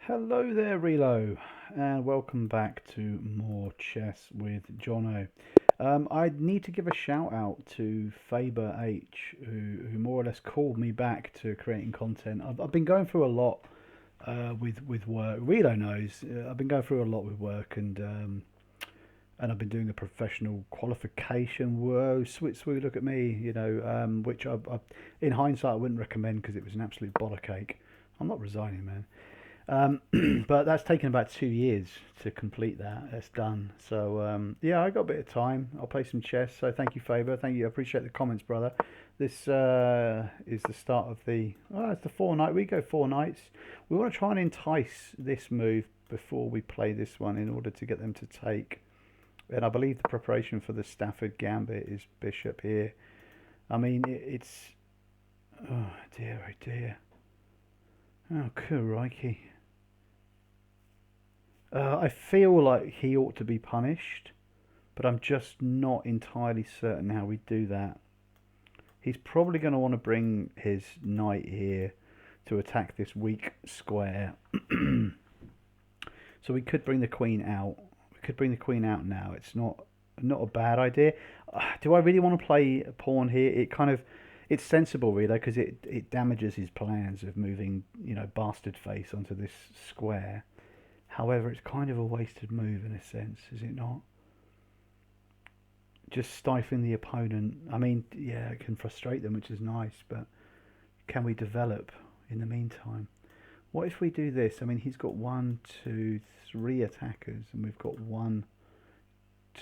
Hello there, Realo, and welcome back to more chess with Jono. I need to give a shout out to Faber H, who more or less called me back to creating content. I've been going through a lot with work. Realo knows I've been going through a lot with work, and I've been doing a professional qualification. Whoa, sweet, look at me, which in hindsight I wouldn't recommend because it was an absolute bollock. I'm not resigning, man. But that's taken about 2 years to complete that. It's done. So yeah, I got a bit of time. I'll play some chess. So thank you, Faber. Thank you. I appreciate the comments, brother. This is the start of the. Oh, it's the 4 night. We go 4 nights. We want to try and entice this move before we play this one in order to get them to take. And I believe the preparation for the Stafford Gambit is bishop here. I mean, it's. Oh dear, oh dear. Oh, crikey. I feel like he ought to be punished, but I'm just not entirely certain how we do that. He's probably going to want to bring his knight here to attack this weak square. So we could bring the queen out. We could bring the queen out now. It's not a bad idea. Do I really want to play a pawn here? It's sensible really because it damages his plans of moving bastard face onto this square. However, it's kind of a wasted move in a sense, is it not? Just stifling the opponent. I mean, yeah, it can frustrate them, which is nice, but can we develop in the meantime? What if we do this? I mean, he's got 1, 2, 3 attackers, and we've got 1,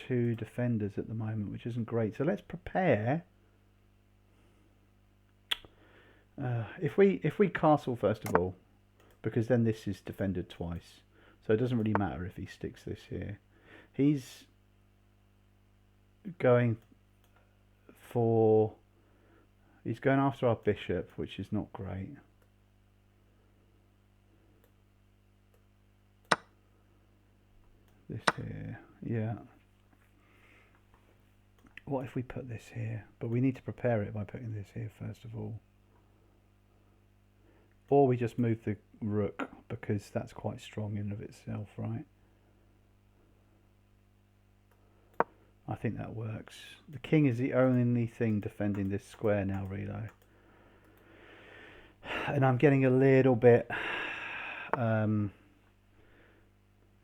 2 defenders at the moment, which isn't great. So let's prepare. If we castle first of all, because then this is defended twice. So it doesn't really matter if he sticks this here. He's going after our bishop, which is not great. This here, yeah. What if we put this here? But we need to prepare it by putting this here first of all. Or we just move the rook, because that's quite strong in and of itself, right? I think that works. The king is the only thing defending this square now, Realo. And I'm getting a little bit,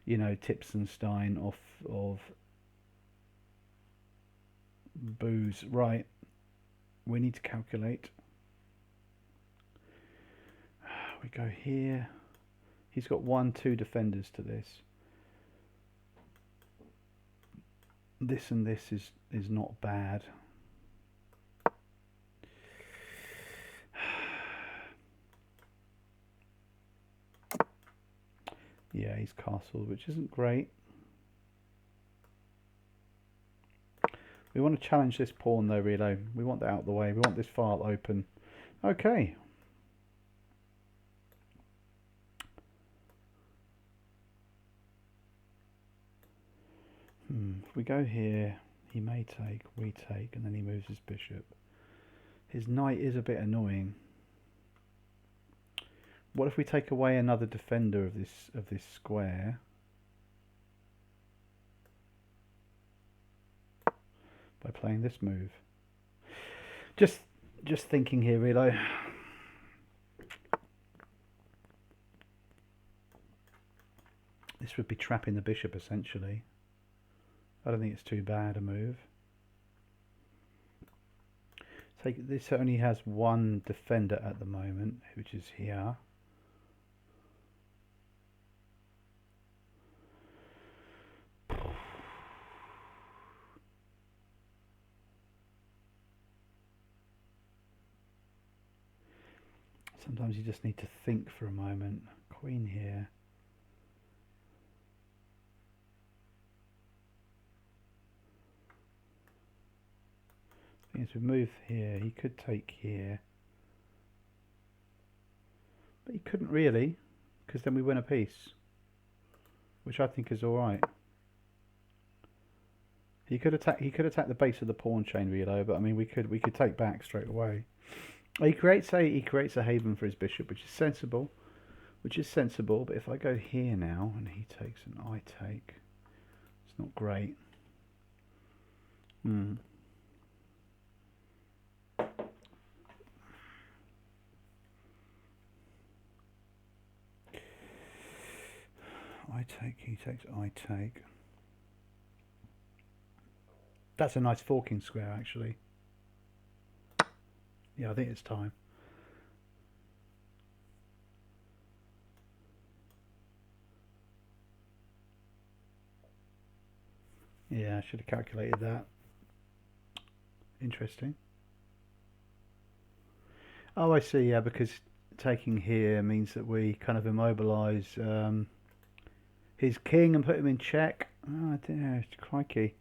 Tipsenstein off of booze. Right, we need to calculate. We go here. He's got 1, 2 defenders to this. This and this is not bad. Yeah, he's castled, which isn't great. We want to challenge this pawn though, Realo. We want that out of the way. We want this file open. Okay. If we go here, he may take, we take, and then he moves his bishop. His knight is a bit annoying. What if we take away another defender of this square? By playing this move. Just thinking here, Realo. This would be trapping the bishop essentially. I don't think it's too bad a move. This only has 1 defender at the moment, which is here. Sometimes you just need to think for a moment. Queen here. As we move here, he could take here, but he couldn't really, because then we win a piece, which I think is all right. He could attack the base of the pawn chain, Realo, but I mean we could take back straight away. He creates a haven for his bishop, which is sensible. which is sensible. But if I go here now and he takes and I take, it's not great. I take, he takes, I take. That's a nice forking square, actually. Yeah, I think it's time. Yeah, I should have calculated that. Interesting. Oh, I see, yeah, because taking here means that we kind of immobilise his king and put him in check. Oh dear, crikey.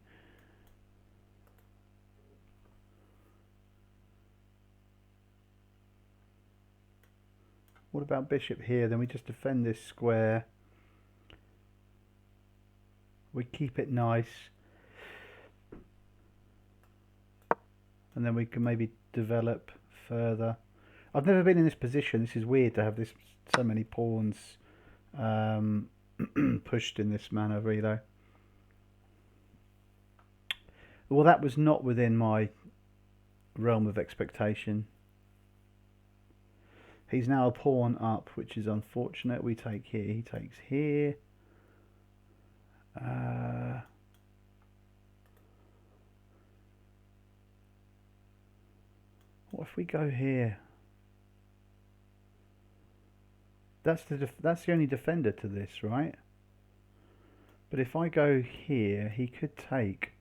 What about bishop here? Then we just defend this square. We keep it nice. And then we can maybe develop further. I've never been in this position. This is weird to have this so many pawns pushed in this manner, Realo. Well, that was not within my realm of expectation. He's now a pawn up, which is unfortunate. We take here, he takes here. What if we go here? That's the only defender to this, right? But if I go here, he could take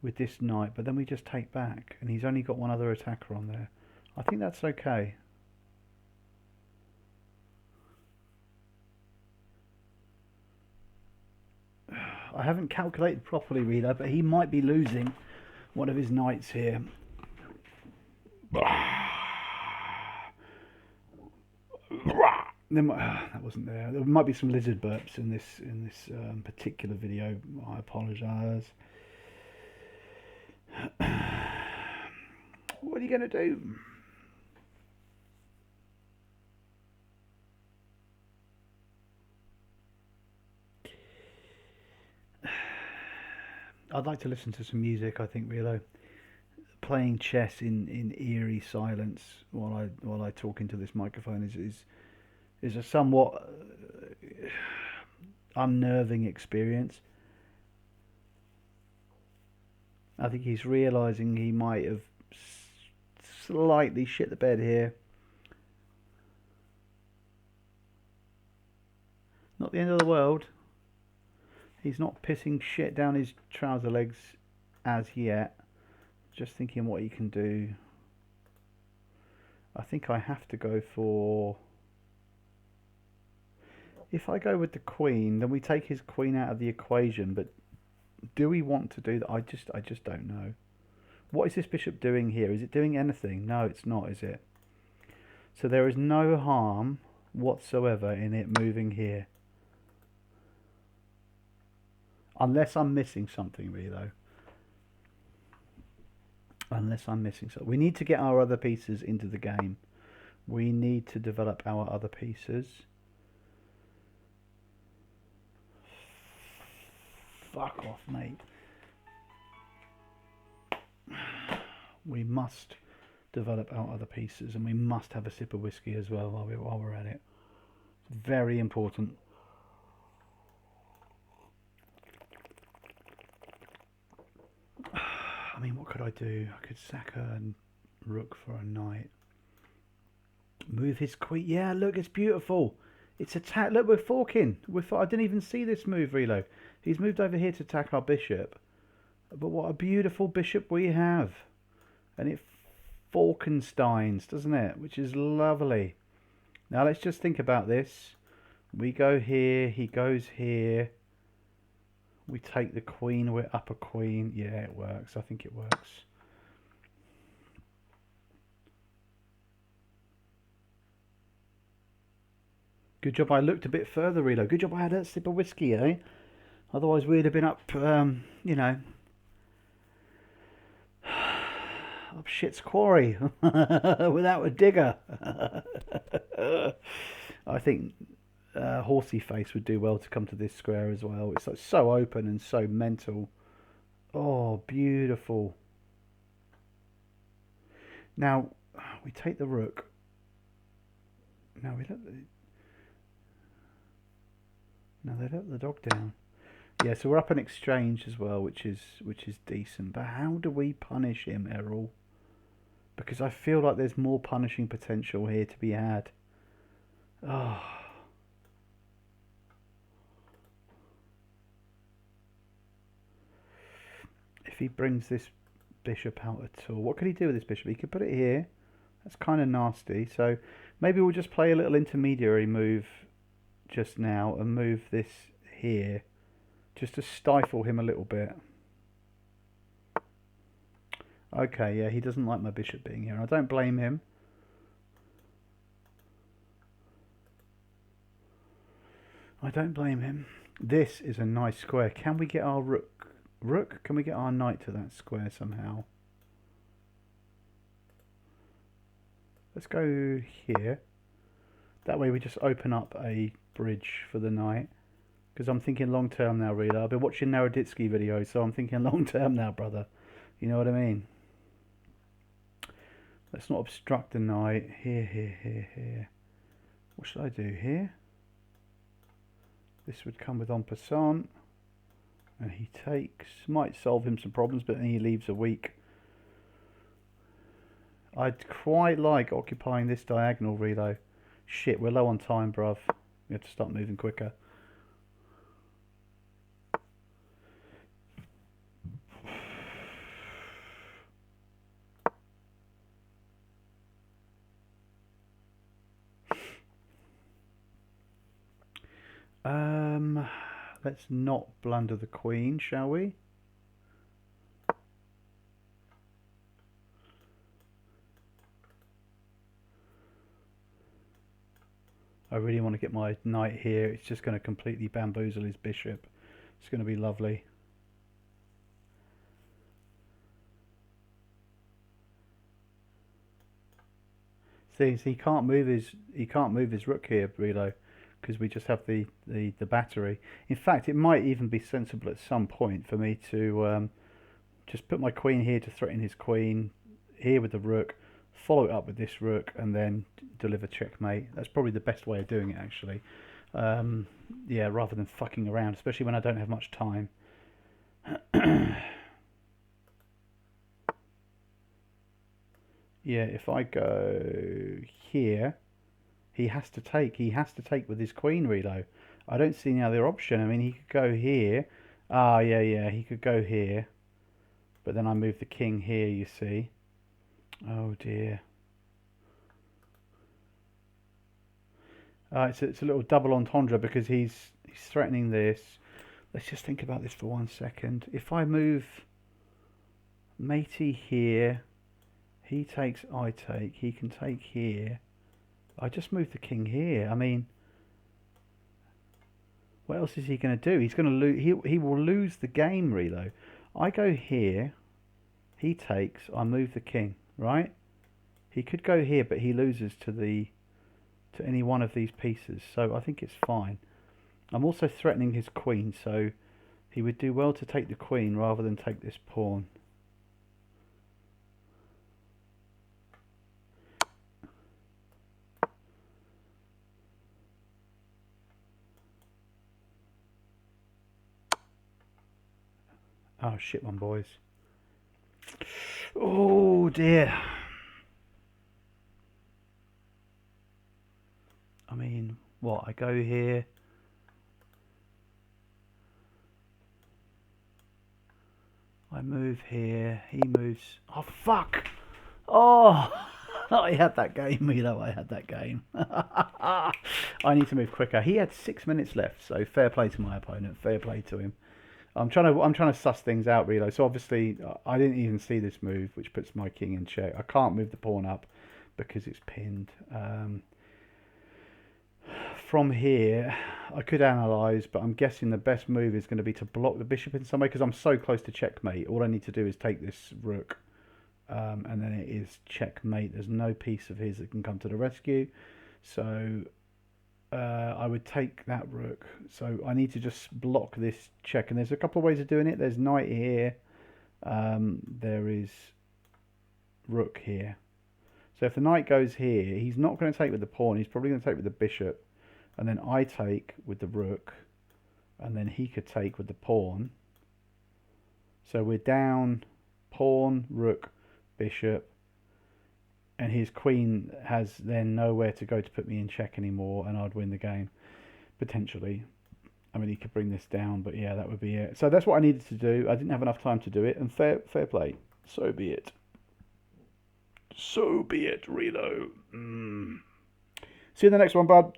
with this knight, but then we just take back, and he's only got one other attacker on there. I think that's okay. I haven't calculated properly, Realo, but he might be losing one of his knights here. That wasn't there. There might be some lizard burps in this particular video. I apologise. What are you going to do? I'd like to listen to some music, I think, Realo. Playing chess in eerie silence while I talk into this microphone is a somewhat unnerving experience. I think he's realising he might have slightly shit the bed here. Not the end of the world. He's not pissing shit down his trouser legs as yet. Just thinking what he can do. I think I have to go for... If I go with the queen, then we take his queen out of the equation. But do we want to do that? I just don't know. What is this bishop doing here? Is it doing anything? No, it's not, is it? So there is no harm whatsoever in it moving here. Unless I'm missing something, Realo. Unless I'm missing something. We need to get our other pieces into the game. We need to develop our other pieces. Fuck off, mate. We must develop our other pieces, and we must have a sip of whiskey as well while we're at it. It's very important. I mean, what could I do? I could sack a rook for a knight. Move his queen. Yeah, look, it's beautiful. It's attack. Look, we're forking. I didn't even see this move, Realo. He's moved over here to attack our bishop. But what a beautiful bishop we have. And it Falkensteins, doesn't it? Which is lovely. Now let's just think about this. We go here. He goes here. We take the queen. We're up a queen. Yeah, it works. I think it works. Good job I looked a bit further, Realo. Good job I had a sip of whiskey, eh? Otherwise we'd have been up, you know, up shit's quarry without a digger. I I think Horsey Face would do well to come to this square as well. It's like so open and so mental. Oh, beautiful. Now we take the rook. Now we let the they let the dog down. Yeah, so we're up an exchange as well, which is decent. But how do we punish him, Errol? Because I feel like there's more punishing potential here to be had. Oh. If he brings this bishop out at all, what could he do with this bishop? He could put it here. That's kind of nasty. So maybe we'll just play a little intermediary move just now and move this here just to stifle him a little bit. Okay, yeah, he doesn't like my bishop being here. I don't blame him. I don't blame him. This is a nice square. Can we get our rook? Can we get our knight to that square somehow? Let's go here. That way we just open up a bridge for the knight. Because I'm thinking long term now, Realo. I've been watching Naroditsky videos, so I'm thinking long term now, brother. You know what I mean? Let's not obstruct the knight. Here. What should I do here? This would come with en passant. And he takes. Might solve him some problems, but then he leaves a weak. I'd quite like occupying this diagonal, Realo. Shit, we're low on time, bruv. We have to start moving quicker. Let's not blunder the queen, shall we? I really want to get my knight here. It's just going to completely bamboozle his bishop. It's going to be lovely. See, he can't move his rook here, Realo, because we just have the battery. In fact, it might even be sensible at some point for me to just put my queen here to threaten his queen, here with the rook, follow it up with this rook, and then deliver checkmate. That's probably the best way of doing it, actually. Yeah, rather than fucking around, especially when I don't have much time. Yeah, if I go here, he has to take with his queen, Realo. I don't see any other option. I mean, he could go here. Ah, yeah, he could go here. But then I move the king here, you see. Oh dear. It's a little double entendre because he's threatening this. Let's just think about this for 1 second. If I move matey here, he takes, I take. He can take here. I just move the king here. I mean, what else is he going to do? He's going to lose. He will lose the game, Realo. I go here. He takes. I move the king. Right? He could go here, but he loses to any one of these pieces. So I think it's fine. I'm also threatening his queen, so he would do well to take the queen rather than take this pawn. Oh shit, one boys. Oh dear. I mean, what? I go here. I move here. He moves. Oh fuck! Oh, I had that game. You know, I had that game. I need to move quicker. He had 6 minutes left, so fair play to my opponent. Fair play to him. I'm trying to suss things out, Realo. So obviously, I didn't even see this move, which puts my king in check. I can't move the pawn up because it's pinned. From here, I could analyse, but I'm guessing the best move is going to be to block the bishop in some way because I'm so close to checkmate. All I need to do is take this rook, and then it is checkmate. There's no piece of his that can come to the rescue. So I would take that rook. So I need to just block this check. And there's a couple of ways of doing it. There's knight here. There is rook here. So if the knight goes here, he's not going to take with the pawn. He's probably going to take with the bishop. And then I take with the rook. And then he could take with the pawn. So we're down pawn, rook, bishop. And his queen has then nowhere to go to put me in check anymore. And I'd win the game, potentially. I mean, he could bring this down, but yeah, that would be it. So that's what I needed to do. I didn't have enough time to do it. And fair play. So be it. So be it, Realo. See you in the next one, bud.